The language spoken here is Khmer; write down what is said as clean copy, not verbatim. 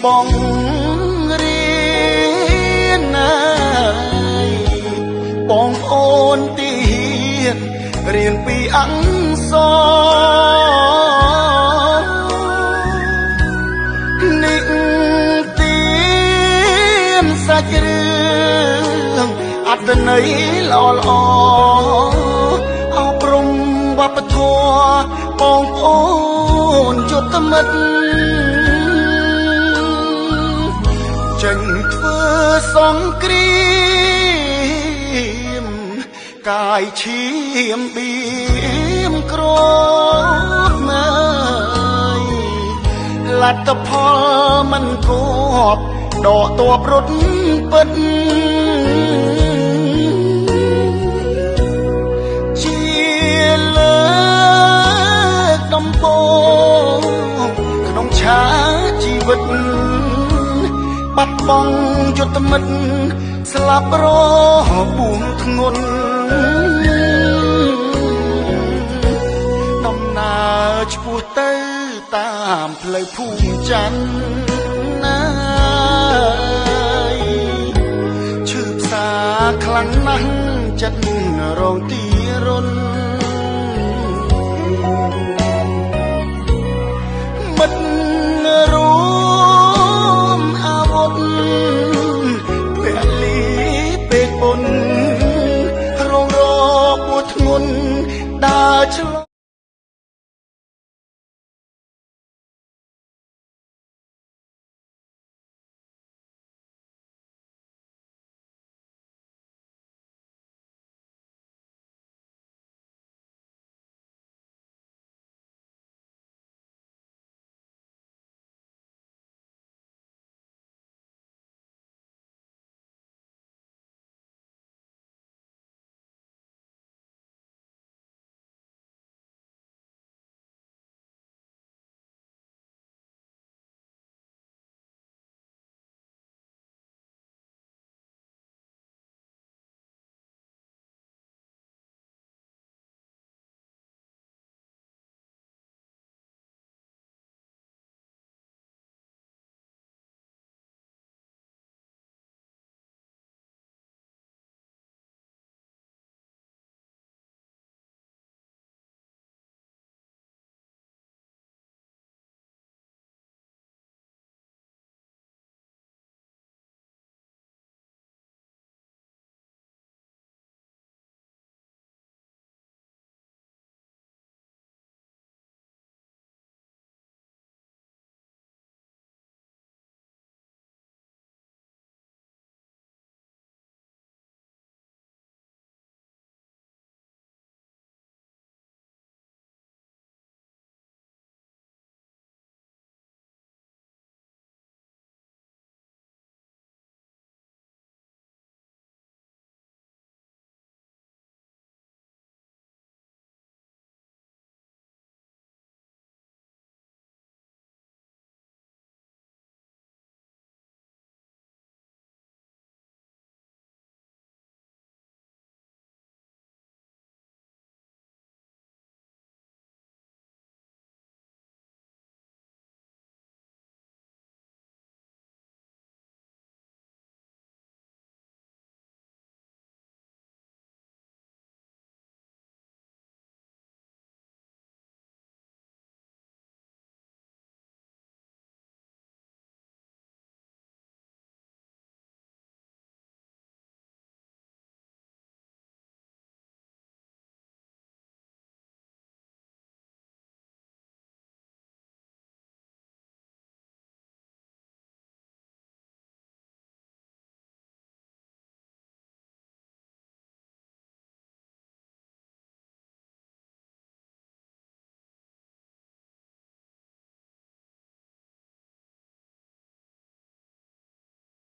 បងរៀនណាយបងប្អូនទីរៀនពីអក្សរនិទានសាច់រឿងអត្ថន័យល្អអប់រំវប្បធម៌បងប្អូនយុទ្ធមិត្តចេញធ្វើសង្គ្រាមកាយឈាមបៀមក្រណាយលទ្ធផលមិនគប់ដកតបរត់ពិតជាលើកដំបូងក្នុងឆាជីវិតបាត់បង់យុទ្ធមិត្តស្លាប់របួងធ្ងន់ដំណើរឆ្ពោះទៅតាមផ្លូវភូមិច័ន្ទណាយឈឺផ្សាខ្លាំងណាស់ចិត្តរងទីរុន